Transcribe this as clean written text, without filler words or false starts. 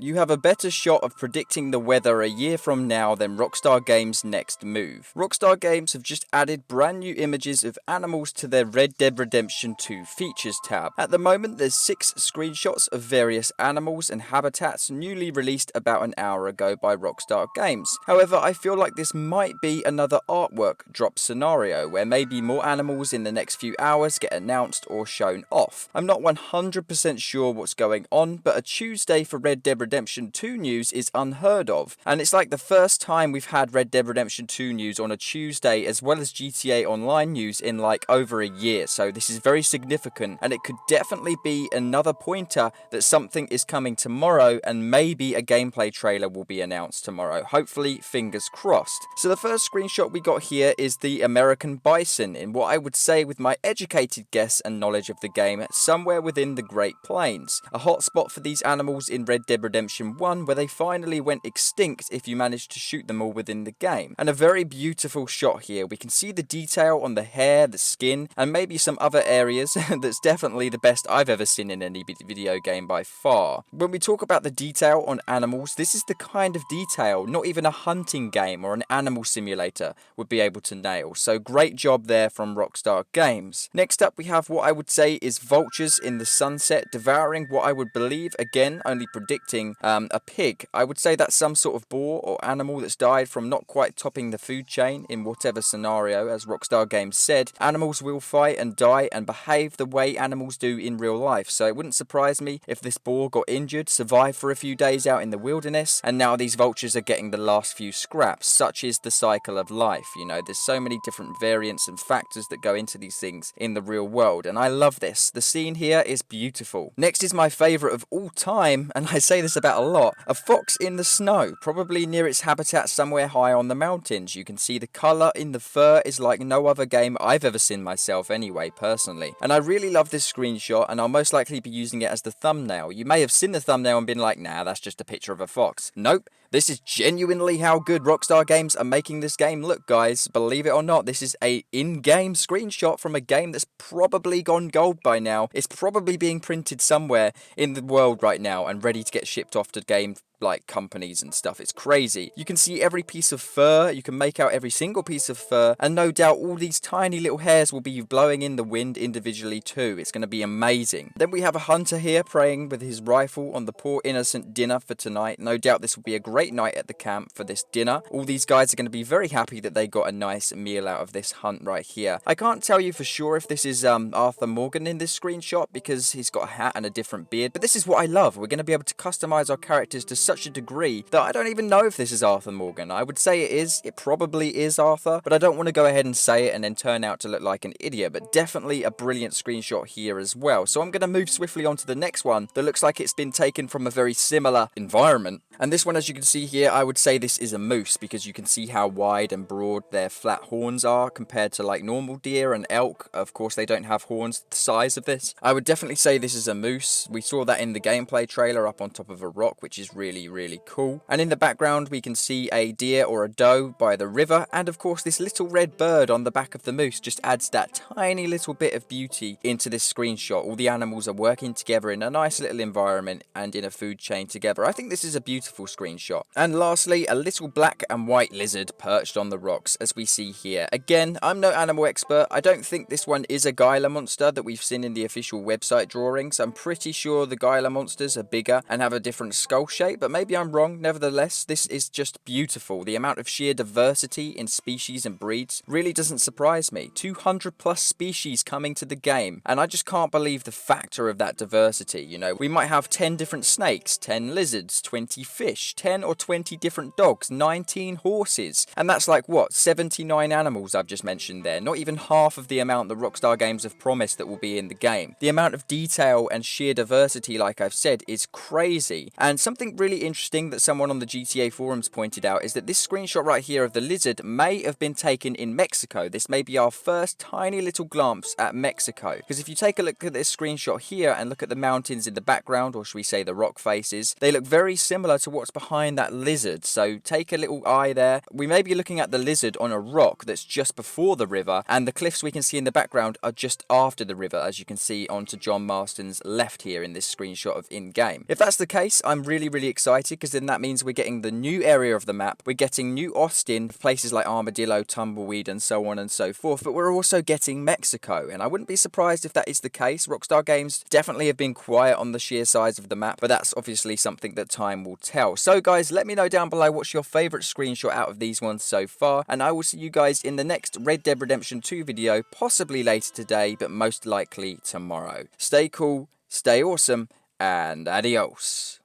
You have a better shot of predicting the weather a year from now than Rockstar Games' next move. Rockstar Games have just added brand new images of animals to their Red Dead Redemption 2 features tab. At the moment, there's 6 screenshots of various animals and habitats newly released about an hour ago by Rockstar Games. However, I feel like this might be another artwork drop scenario where maybe more animals in the next few hours get announced or shown off. I'm not 100% sure what's going on, but a Tuesday for Red Dead Redemption 2 news is unheard of, and it's like the first time we've had Red Dead Redemption 2 news on a Tuesday as well as GTA Online news in like over a year, so this is very significant, and it could definitely be another pointer that something is coming tomorrow and maybe a gameplay trailer will be announced tomorrow. Hopefully, fingers crossed. So the first screenshot we got here is the American bison in what I would say with my educated guess and knowledge of the game, somewhere within the Great Plains. A hotspot for these animals in Red Dead Redemption 1 where they finally went extinct if you managed to shoot them all within the game. And a very beautiful shot here. We can see the detail on the hair, the skin, and maybe some other areas that's definitely the best I've ever seen in any video game by far. When we talk about the detail on animals, this is the kind of detail not even a hunting game or an animal simulator would be able to nail. So great job there from Rockstar Games. Next up we have what I would say is vultures in the sunset devouring what I would believe, again only predicting, a pig. I would say that's some sort of boar or animal that's died from not quite topping the food chain in whatever scenario. As Rockstar Games said, animals will fight and die and behave the way animals do in real life, so it wouldn't surprise me if this boar got injured, survived for a few days out in the wilderness, and now these vultures are getting the last few scraps. Such is the cycle of life, you know, there's so many different variants and factors that go into these things in the real world, and I love this. The scene here is beautiful. Next is my favourite of all time, and I say this about a lot, a fox in the snow, probably near its habitat somewhere high on the mountains. You can see the colour in the fur is like no other game I've ever seen myself anyway, personally. And I really love this screenshot, and I'll most likely be using it as the thumbnail. You may have seen the thumbnail and been like, nah, that's just a picture of a fox. Nope. This is genuinely how good Rockstar Games are making this game look, guys. Believe it or not, this is a in-game screenshot from a game that's probably gone gold by now. It's probably being printed somewhere in the world right now and ready to get shipped off to game like companies and stuff. It's crazy. You can see every piece of fur, you can make out every single piece of fur, and no doubt all these tiny little hairs will be blowing in the wind individually too. It's going to be amazing. Then we have a hunter here praying with his rifle on the poor innocent dinner for tonight. No doubt this will be a great night at the camp for this dinner. All these guys are going to be very happy that they got a nice meal out of this hunt right here. I can't tell you for sure if this is Arthur Morgan in this screenshot because he's got a hat and a different beard, but this is what I love. We're going to be able to customize our characters to such a degree that I don't even know if this is Arthur Morgan. I would say it is. It probably is Arthur, but I don't want to go ahead and say it and then turn out to look like an idiot, but definitely a brilliant screenshot here as well. So I'm going to move swiftly on to the next one that looks like it's been taken from a very similar environment. And this one, as you can see here, I would say this is a moose because you can see how wide and broad their flat horns are compared to like normal deer and elk. Of course, they don't have horns the size of this. I would definitely say this is a moose. We saw that in the gameplay trailer up on top of a rock, which is really cool. And in the background, we can see a deer or a doe by the river. And of course, this little red bird on the back of the moose just adds that tiny little bit of beauty into this screenshot. All the animals are working together in a nice little environment and in a food chain together. I think this is a beautiful screenshot. And lastly, a little black and white lizard perched on the rocks, as we see here. Again, I'm no animal expert. I don't think this one is a Gila monster that we've seen in the official website drawings. I'm pretty sure the Gila monsters are bigger and have a different skull shape, but maybe I'm wrong. Nevertheless, this is just beautiful. The amount of sheer diversity in species and breeds really doesn't surprise me. 200 plus species coming to the game, and I just can't believe the factor of that diversity. You know, we might have 10 different snakes, 10 lizards, 20 fish, 10 or 20 different dogs, 19 horses, and that's like what, 79 animals I've just mentioned there. Not even half of the amount that Rockstar Games have promised that will be in the game. The amount of detail and sheer diversity, like I've said, is crazy. And something really interesting that someone on the GTA forums pointed out is that this screenshot right here of the lizard may have been taken in Mexico. This may be our first tiny little glimpse at Mexico, because if you take a look at this screenshot here and look at the mountains in the background, or should we say the rock faces, they look very similar to to what's behind that lizard. So take a little eye there. We may be looking at the lizard on a rock that's just before the river, and the cliffs we can see in the background are just after the river, as you can see onto John Marston's left here in this screenshot of in-game. If that's the case, I'm really excited, because then that means we're getting the new area of the map, we're getting New Austin, places like Armadillo, Tumbleweed, and so on and so forth, but we're also getting Mexico, and I wouldn't be surprised if that is the case. Rockstar Games definitely have been quiet on the sheer size of the map, but that's obviously something that time will tell. So guys, let me know down below what's your favourite screenshot out of these ones so far, and I will see you guys in the next Red Dead Redemption 2 video, possibly later today, but most likely tomorrow. Stay cool, stay awesome, and adios.